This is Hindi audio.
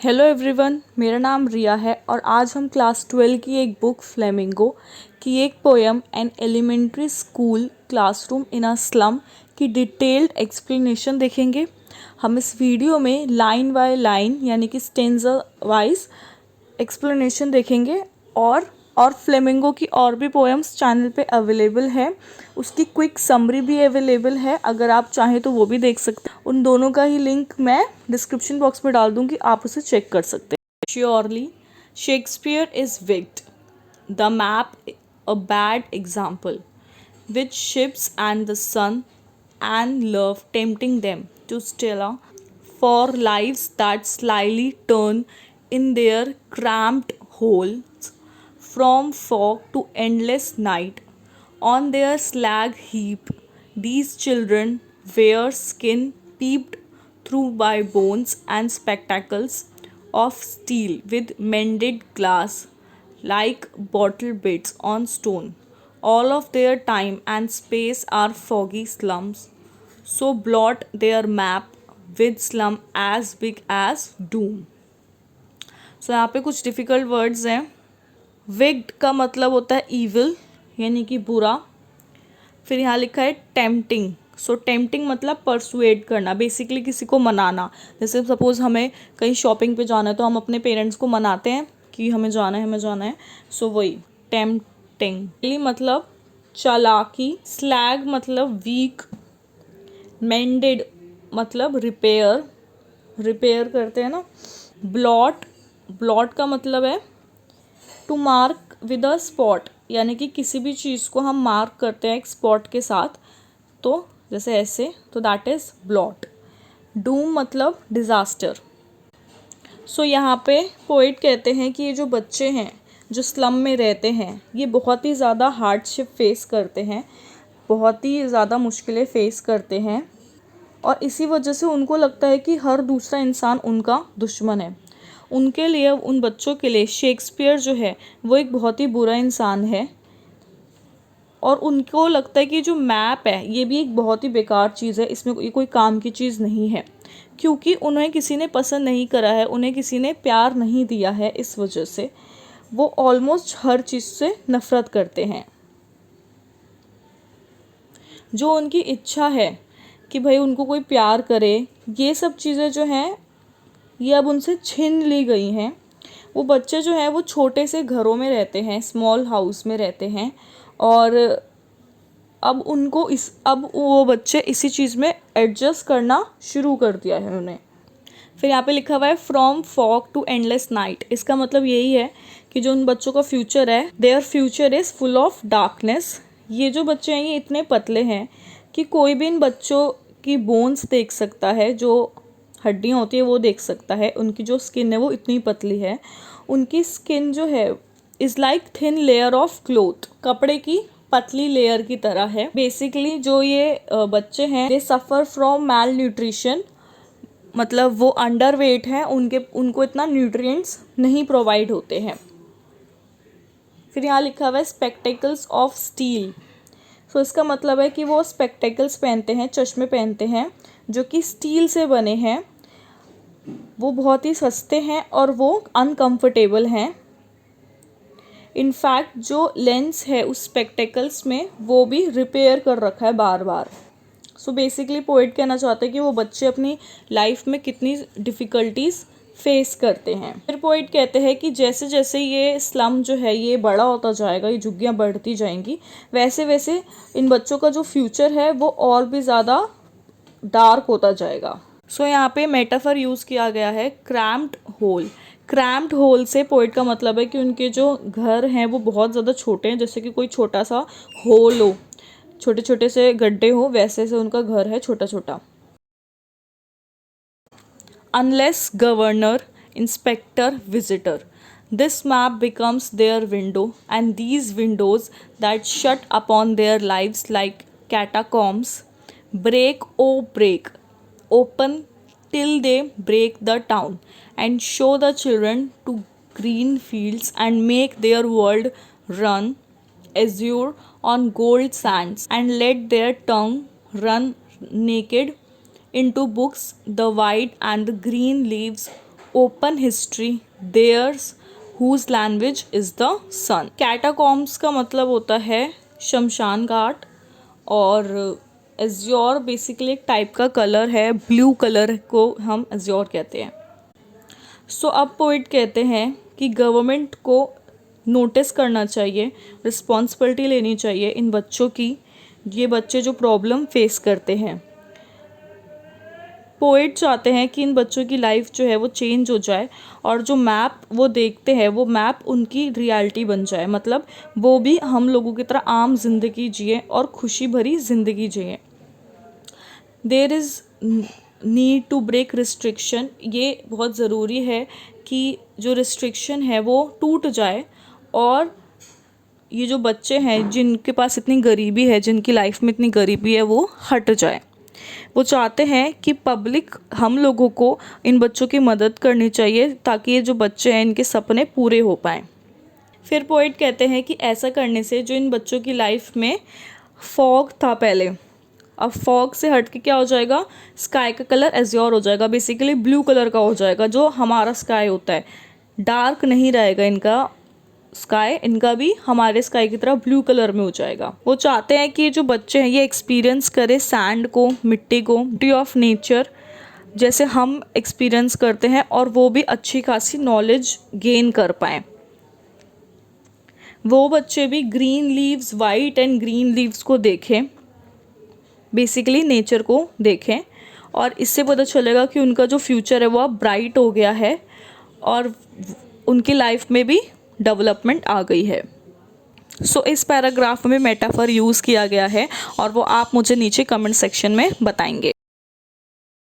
हेलो एवरीवन, मेरा नाम रिया है और आज हम क्लास 12 की एक बुक फ्लेमिंगो की एक poem an elementary school classroom in a slum की डिटेल्ड एक्सप्लेनेशन देखेंगे। हम इस वीडियो में लाइन बाय लाइन यानी कि स्टेंजा वाइज एक्सप्लेनेशन देखेंगे और फ्लेमिंगो की और भी पोएम्स चैनल पे अवेलेबल है। उसकी क्विक समरी भी अवेलेबल है, अगर आप चाहें तो वो भी देख सकते हैं। उन दोनों का ही लिंक मैं डिस्क्रिप्शन बॉक्स में डाल दूंगी, आप उसे चेक कर सकते हैं। Surely Shakespeare is wicked the map a bad example which ships and the sun and love tempting them to Stella for lives that slyly turn in their cramped holes from fog to endless night. On their slag heap, these children wear skin peeped through by bones and spectacles of steel with mended glass like bottle bits on stone. All of their time and space are foggy slums, so blot their map with slum as big as doom. So यहाँ पे कुछ डिफ़िकल्ट वर्ड्स हैं। विग्ड का मतलब होता है ईविल यानी कि बुरा। फिर यहाँ लिखा है टेम्पटिंग। सो टेम्पटिंग मतलब परसुएड करना, बेसिकली किसी को मनाना। जैसे सपोज़ हमें कहीं शॉपिंग पे जाना है तो हम अपने पेरेंट्स को मनाते हैं कि हमें जाना है, हमें जाना है। सो वही टेम्पटिंग। मतलब चालाकी। स्लैग मतलब वीक। मेंडेड मतलब रिपेयर करते हैं ना। ब्लॉट का मतलब है to mark with a spot, यानी कि किसी भी चीज़ को हम मार्क करते हैं एक स्पॉट के साथ, तो जैसे ऐसे, तो दैट इज़ ब्लॉट। डूम मतलब डिज़ास्टर। सो यहाँ पे पोइट कहते हैं कि ये जो बच्चे हैं जो स्लम में रहते हैं ये बहुत ही ज़्यादा हार्डशिप फेस करते हैं, बहुत ही ज़्यादा मुश्किलें फेस करते हैं, और इसी वजह से उनको लगता है कि हर दूसरा इंसान उनका दुश्मन है। उनके लिए, उन बच्चों के लिए शेक्सपियर जो है वो एक बहुत ही बुरा इंसान है, और उनको लगता है कि जो मैप है ये भी एक बहुत ही बेकार चीज़ है, इसमें कोई काम की चीज़ नहीं है, क्योंकि उन्हें किसी ने पसंद नहीं करा है, उन्हें किसी ने प्यार नहीं दिया है। इस वजह से वो ऑलमोस्ट हर चीज़ से नफ़रत करते हैं। जो उनकी इच्छा है कि भाई उनको कोई प्यार करे, ये सब चीज़ें जो हैं ये अब उनसे छीन ली गई हैं। वो बच्चे जो हैं वो छोटे से घरों में रहते हैं, स्मॉल हाउस में रहते हैं, और अब वो बच्चे इसी चीज़ में एडजस्ट करना शुरू कर दिया है उन्होंने। फिर यहाँ पे लिखा हुआ है from fog to endless night. इसका मतलब यही है कि जो उन बच्चों का फ्यूचर है, their future is full of darkness. ये जो बच्चे हैं ये इतने पतले हैं कि कोई भी इन बच्चों की बोन्स देख सकता है, जो हड्डियाँ होती है वो देख सकता है। उनकी जो स्किन है वो इतनी पतली है, उनकी स्किन जो है is like thin layer of cloth, कपड़े की पतली लेयर की तरह है। बेसिकली जो ये बच्चे हैं दे सफ़र फ्रॉम मैल न्यूट्रिशन, मतलब वो अंडर वेट हैं, उनको इतना न्यूट्रिएंट्स नहीं प्रोवाइड होते हैं। फिर यहाँ लिखा हुआ है स्पेक्टेकल्स ऑफ स्टील। सो इसका मतलब है कि वो स्पेक्टेकल्स पहनते हैं, चश्मे पहनते हैं जो कि स्टील से बने हैं। वो बहुत ही सस्ते हैं और वो अनकम्फर्टेबल हैं। इनफैक्ट जो लेंस है उस स्पेक्टेकल्स में वो भी रिपेयर कर रखा है बार बार। सो बेसिकली पोइट कहना चाहते हैं कि वो बच्चे अपनी लाइफ में कितनी डिफ़िकल्टीज़ फेस करते हैं। फिर पोइट कहते हैं कि जैसे जैसे ये स्लम जो है ये बड़ा होता जाएगा, ये झुग्गियाँ बढ़ती जाएंगी, वैसे वैसे इन बच्चों का जो फ्यूचर है वो और भी ज़्यादा डार्क होता जाएगा। सो यहाँ पे मेटाफर यूज़ किया गया है क्रैम्प्ड होल। क्रैम्प्ड होल से पोइट का मतलब है कि उनके जो घर हैं वो बहुत ज़्यादा छोटे हैं, जैसे कि कोई छोटा सा होल हो, छोटे छोटे से गड्ढे हो, वैसे से उनका घर है छोटा छोटा। Unless governor inspector visitor this map becomes their window, and these windows that shut upon their lives like catacombs break, oh break open till they break the town and show the children to green fields and make their world run azure on gold sands and let their tongue run naked into books the white and the green leaves open history theirs whose language is the sun. Catacombs का मतलब होता है शमशान घाट, और एज्योर बेसिकली एक टाइप का कलर है, ब्लू कलर को हम एज्योर कहते हैं। सो अब पोइट कहते हैं कि गवर्नमेंट को नोटिस करना चाहिए, रिस्पॉन्सिबिलिटी लेनी चाहिए इन बच्चों की, ये बच्चे जो प्रॉब्लम फेस करते हैं। पोइट चाहते हैं कि इन बच्चों की लाइफ जो है वो चेंज हो जाए, और जो मैप वो देखते हैं वो मैप उनकी रियलिटी बन जाए, मतलब वो भी हम लोगों की तरह आम जिंदगी जिए और खुशी भरी ज़िंदगी जिए। There is need to break restriction, ये बहुत ज़रूरी है कि जो रिस्ट्रिक्शन है वो टूट जाए, और ये जो बच्चे हैं जिनके पास इतनी गरीबी है, जिनकी लाइफ में इतनी गरीबी है, वो हट जाए। वो चाहते हैं कि पब्लिक हम लोगों को इन बच्चों की मदद करनी चाहिए ताकि ये जो बच्चे हैं इनके सपने पूरे हो पाएँ। फिर पोइट कहते हैं कि ऐसा करने से जो इन बच्चों की लाइफ में फॉग था पहले, अब फॉग से हट के क्या हो जाएगा, स्काई का कलर एज्योर हो जाएगा, बेसिकली ब्लू कलर का हो जाएगा, जो हमारा स्काई होता है। डार्क नहीं रहेगा इनका स्काई, इनका भी हमारे स्काई की तरह ब्लू कलर में हो जाएगा। वो चाहते हैं कि जो बच्चे हैं ये एक्सपीरियंस करें सैंड को, मिट्टी को, ब्यूटी ऑफ नेचर जैसे हम एक्सपीरियंस करते हैं, और वो भी अच्छी खासी नॉलेज गेन कर पाएँ। वो बच्चे भी green leaves, white and green leaves को देखें, बेसिकली नेचर को देखें, और इससे पता चलेगा कि उनका जो फ्यूचर है वो अब ब्राइट हो गया है और उनकी लाइफ में भी डेवलपमेंट आ गई है। सो इस पैराग्राफ में मेटाफर यूज़ किया गया है और वो आप मुझे नीचे कमेंट सेक्शन में बताएंगे।